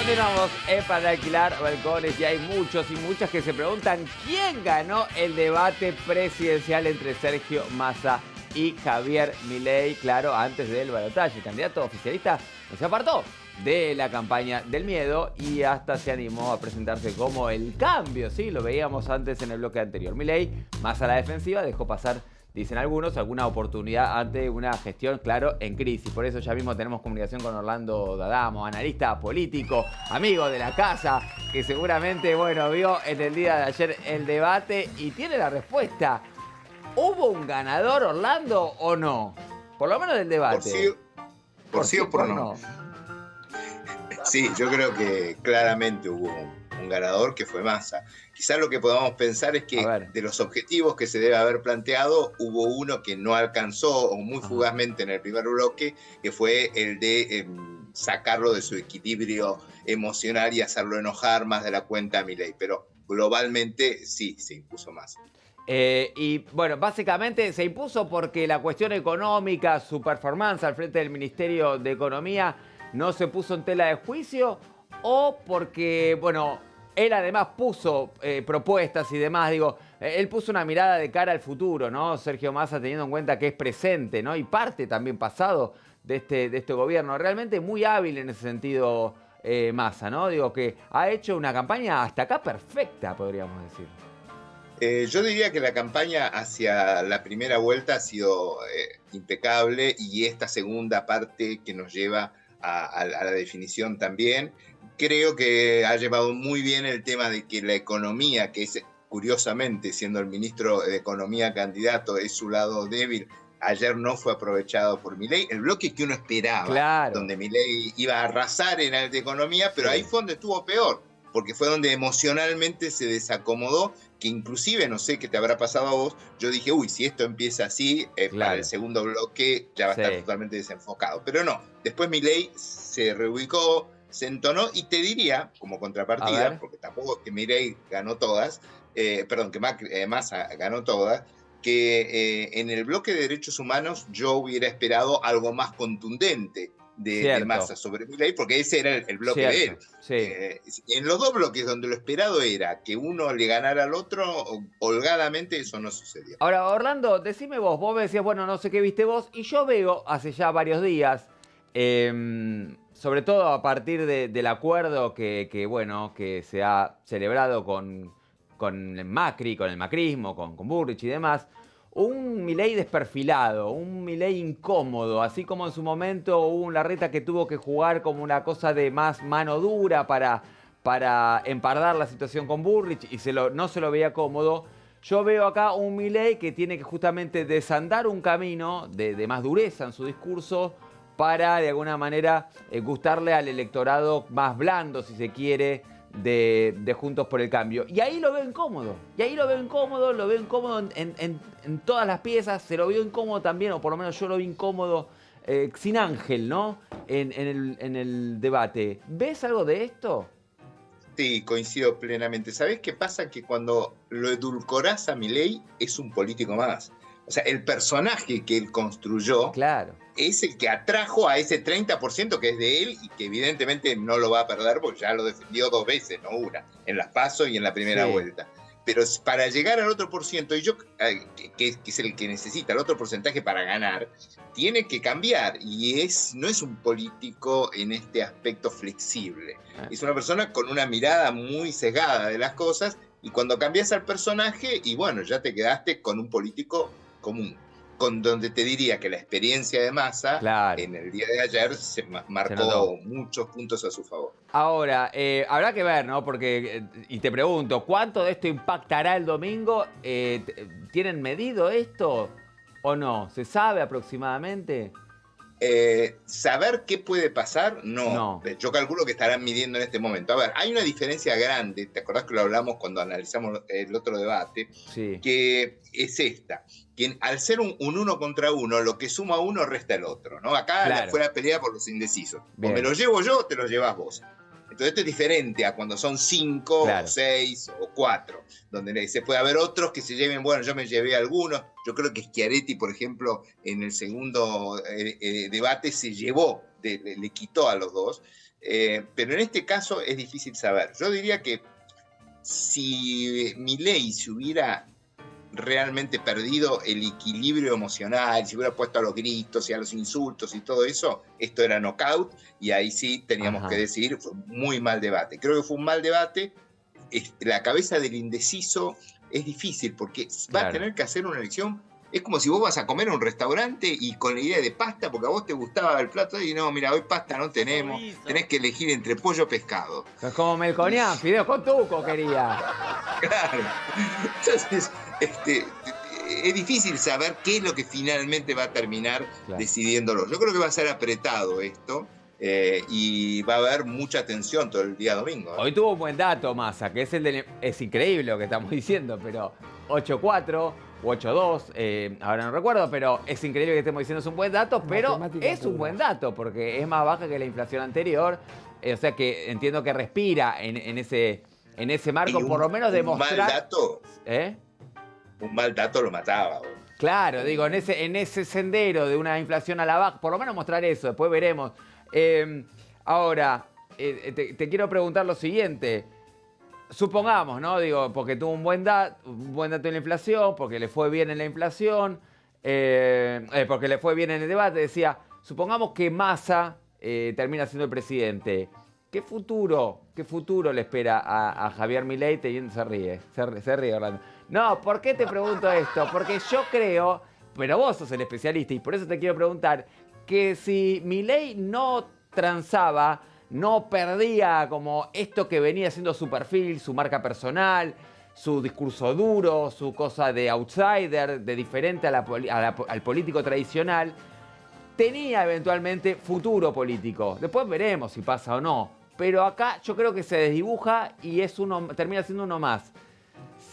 Continuamos para alquilar balcones y hay muchos y muchas que se preguntan quién ganó el debate presidencial entre Sergio Massa y Javier Milei. Claro, antes del balotaje, el candidato oficialista no se apartó de la campaña del miedo y hasta se animó a presentarse como el cambio, ¿sí? Lo veíamos antes en el bloque anterior. Milei, más a la defensiva, dejó pasar, dicen algunos, alguna oportunidad ante una gestión, claro, en crisis. Por eso ya mismo tenemos comunicación con Orlando D'Adamo, analista político, amigo de la casa, que seguramente, bueno, vio en el día de ayer el debate y tiene la respuesta. ¿Hubo un ganador, Orlando, o no? Por lo menos del debate. Por sí o por no. Sí, yo creo que claramente hubo un ganador que fue Massa. Quizás lo que podamos pensar es que de los objetivos que se debe haber planteado, hubo uno que no alcanzó o muy fugazmente en el primer bloque, que fue el de sacarlo de su equilibrio emocional y hacerlo enojar más de la cuenta a Milei. Pero globalmente sí, se impuso Massa. Y bueno, básicamente se impuso porque la cuestión económica, su performance al frente del Ministerio de Economía no se puso en tela de juicio, o porque, bueno, él además puso propuestas y demás. Digo, él puso una mirada de cara al futuro, ¿no? Sergio Massa, teniendo en cuenta que es presente, ¿no? Y parte también pasado de este gobierno. Realmente muy hábil en ese sentido Massa, ¿no? Digo, que ha hecho una campaña hasta acá perfecta, podríamos decir. Yo diría que la campaña hacia la primera vuelta ha sido impecable, y esta segunda parte que nos lleva a la definición también, creo que ha llevado muy bien el tema de que la economía, que es curiosamente, siendo el ministro de Economía candidato, es su lado débil, ayer no fue aprovechado por Milei. El bloque que uno esperaba, claro, donde Milei iba a arrasar en el de economía, pero sí, ahí fue donde estuvo peor, porque fue donde emocionalmente se desacomodó, que inclusive, no sé qué te habrá pasado a vos, yo dije, uy, si esto empieza así, claro, para el segundo bloque ya va a estar totalmente desenfocado. Pero no, después Milei se reubicó, se entonó, y te diría, como contrapartida, porque tampoco que Milei ganó todas, perdón, que Massa ganó todas, que en el bloque de derechos humanos yo hubiera esperado algo más contundente de Massa sobre Milei, porque ese era el bloque de él. En los dos bloques donde lo esperado era que uno le ganara al otro, holgadamente eso no sucedió. Ahora, Orlando, decime vos me decías, bueno, no sé qué viste vos, y yo veo hace ya varios días, sobre todo a partir del acuerdo que se ha celebrado con el Macri, con el macrismo, con Burrich y demás, un Milei desperfilado, un Milei incómodo, así como en su momento hubo un Larreta que tuvo que jugar como una cosa de más mano dura para empardar la situación con Burrich y no se lo veía cómodo. Yo veo acá un Milei que tiene que justamente desandar un camino de más dureza en su discurso para, de alguna manera, gustarle al electorado más blando, si se quiere, de Juntos por el Cambio. Y ahí lo veo incómodo. Lo veo incómodo en todas las piezas. Se lo veo incómodo también, o por lo menos yo lo vi incómodo sin Ángel, ¿no? En el debate. ¿Ves algo de esto? Sí, coincido plenamente. ¿Sabés qué pasa? Que cuando lo edulcorás a Milei, es un político más. O sea, el personaje que él construyó, claro, es el que atrajo a ese 30% que es de él y que evidentemente no lo va a perder porque ya lo defendió 2 veces, no una, en las PASO y en la primera vuelta. Pero para llegar al otro por ciento, y que es el que necesita el otro porcentaje para ganar, tiene que cambiar. Y no es un político en este aspecto flexible. Es una persona con una mirada muy sesgada de las cosas, y cuando cambias al personaje, y bueno, ya te quedaste con un político común, con donde te diría que la experiencia de Massa, claro, en el día de ayer se marcó muchos puntos a su favor. Ahora, habrá que ver, ¿no? Porque, y te pregunto, ¿cuánto de esto impactará el domingo? ¿Tienen medido esto o no? ¿Se sabe aproximadamente? Saber qué puede pasar, no. Yo calculo que estarán midiendo en este momento. A ver, hay una diferencia grande, ¿te acordás que lo hablamos cuando analizamos el otro debate? Sí. Que es esta, que al ser un 1 contra 1, lo que suma uno resta el otro, ¿no? Acá fue la pelea por los indecisos. O me lo llevo yo, te lo llevas vos. Entonces esto es diferente a cuando son 5, o 6 o 4, donde se puede haber otros que se lleven, bueno, yo me llevé algunos. Yo creo que Schiaretti, por ejemplo, en el segundo debate se llevó le quitó a los dos. Pero en este caso es difícil saber. Yo diría que si Milei se hubiera realmente perdido el equilibrio emocional, si hubiera puesto a los gritos y a los insultos y todo eso, esto era knockout, y ahí sí teníamos que decir, fue muy mal debate. Creo que fue un mal debate. La cabeza del indeciso es difícil porque va a tener que hacer una elección. Es como si vos vas a comer a un restaurante y con la idea de pasta, porque a vos te gustaba el plato, y no, mira, hoy pasta no tenemos, tenés que elegir entre pollo o pescado. Es como Melconian, fideos con tuco quería. Claro. Entonces, es difícil saber qué es lo que finalmente va a terminar decidiéndolo. Yo creo que va a ser apretado esto. Y va a haber mucha tensión todo el día domingo. Hoy tuvo un buen dato, Massa, que es increíble lo que estamos diciendo, pero 8-4 o 8-2, ahora no recuerdo, pero es increíble que estemos diciendo es un buen dato, pero es un buen dato porque es más baja que la inflación anterior, o sea que entiendo que respira en ese marco, por lo menos demostrar... Un mal dato, un mal dato lo mataba. Claro, digo, en ese sendero de una inflación a la baja, por lo menos mostrar eso, después veremos. Ahora, te quiero preguntar lo siguiente. Supongamos, ¿no? Digo, porque tuvo un buen dato en la inflación, porque le fue bien en la inflación, porque le fue bien en el debate. Decía, supongamos que Massa termina siendo el presidente. ¿Qué futuro le espera a Javier Milei? Se ríe Orlando. No, ¿por qué te pregunto esto? Porque yo creo, pero vos sos el especialista y por eso te quiero preguntar, que si Milei no transaba, no perdía como esto que venía siendo su perfil, su marca personal, su discurso duro, su cosa de outsider, de diferente al político tradicional, tenía eventualmente futuro político. Después veremos si pasa o no. Pero acá yo creo que se desdibuja y termina siendo uno más.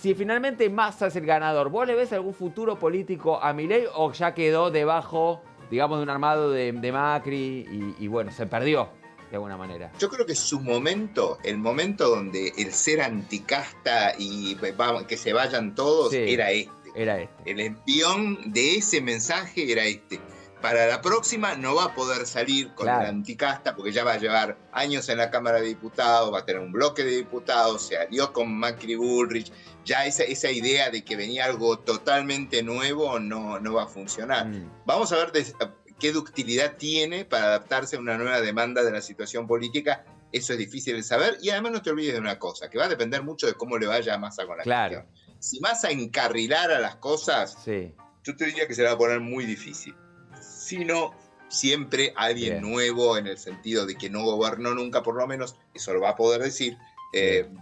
Si finalmente Massa es el ganador, ¿vos le ves algún futuro político a Milei o ya quedó debajo, digamos, de un armado de Macri y bueno, se perdió de alguna manera? Yo creo que su momento, el momento donde el ser anticasta y que se vayan todos, era este. Era este. El envión de ese mensaje era este. Para la próxima no va a poder salir con el anticasta porque ya va a llevar años en la Cámara de Diputados, va a tener un bloque de diputados, se alió con Macri Bullrich, ya esa idea de que venía algo totalmente nuevo no va a funcionar. Vamos a ver qué ductilidad tiene para adaptarse a una nueva demanda de la situación política. Eso es difícil de saber y además no te olvides de una cosa, que va a depender mucho de cómo le vaya a Massa con la gestión. Si Massa encarrilara las cosas, yo te diría que se le va a poner muy difícil. Sino siempre alguien nuevo, en el sentido de que no gobernó nunca, por lo menos, eso lo va a poder decir,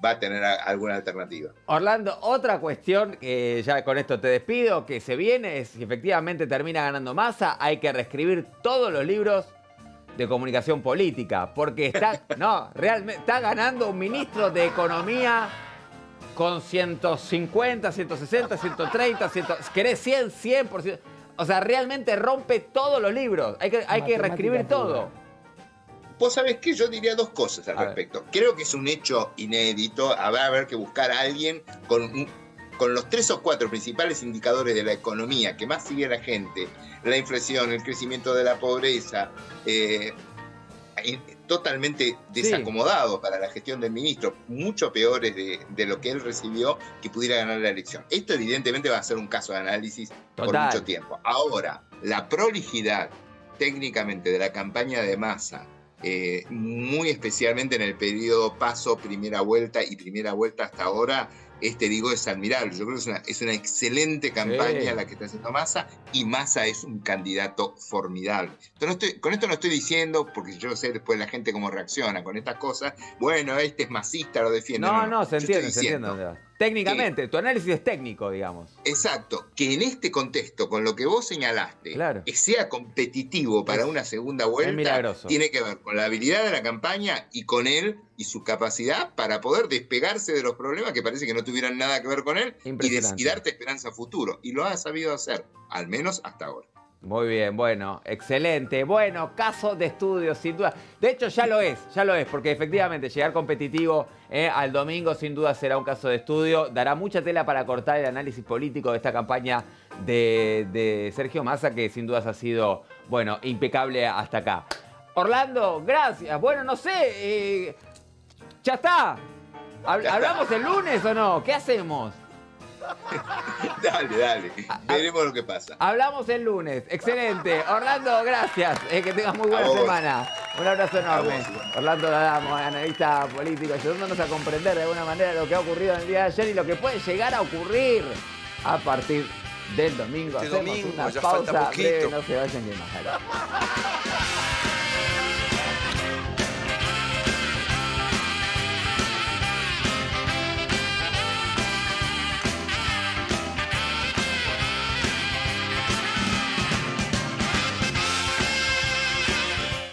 va a tener alguna alternativa. Orlando, otra cuestión, que ya con esto te despido, que se viene, es si efectivamente termina ganando Massa, hay que reescribir todos los libros de comunicación política, porque realmente está ganando un ministro de Economía con 150, 160, 130, querés 100, 100%. O sea, realmente rompe todos los libros. Hay que reescribir todo. Vos sabés que yo diría dos cosas al respecto. Creo que es un hecho inédito. Habrá que buscar a alguien con los 3 o 4 principales indicadores de la economía que más sigue la gente. La inflación, el crecimiento de la pobreza, totalmente desacomodados para la gestión del ministro, mucho peores de lo que él recibió, que pudiera ganar la elección. Esto evidentemente va a ser un caso de análisis por mucho tiempo. Ahora, la prolijidad técnicamente de la campaña de Massa, muy especialmente en el periodo paso, primera vuelta y primera vuelta hasta ahora, es admirable. Yo creo que es una excelente campaña la que está haciendo Massa, y Massa es un candidato formidable. Entonces, con esto no estoy diciendo, porque yo sé después la gente cómo reacciona con estas cosas, bueno, este es masista, lo defiende. No, se entiende. Técnicamente, tu análisis es técnico, digamos. Exacto, que en este contexto, con lo que vos señalaste, que sea competitivo para una segunda vuelta, tiene que ver con la habilidad de la campaña y con él y su capacidad para poder despegarse de los problemas que parece que no tuvieran nada que ver con él y darte esperanza a futuro. Y lo ha sabido hacer, al menos hasta ahora. Muy bien, bueno, excelente. Bueno, caso de estudio, sin duda. De hecho, ya lo es, porque efectivamente llegar competitivo al domingo sin duda será un caso de estudio. Dará mucha tela para cortar el análisis político de esta campaña de Sergio Massa, que sin dudas ha sido, bueno, impecable hasta acá. Orlando, gracias. Bueno, no sé. Ya está. ¿Hablamos el lunes o no? ¿Qué hacemos? Dale. Veremos lo que pasa. Hablamos el lunes. Excelente. Orlando, gracias. Que tengas muy buena semana. Un abrazo enorme. Orlando D'Adamo, analista político, ayudándonos a comprender de alguna manera lo que ha ocurrido en el día de ayer y lo que puede llegar a ocurrir a partir del domingo. Este Hacemos domingo, una ya pausa falta poquito. breve, no se vayan que más.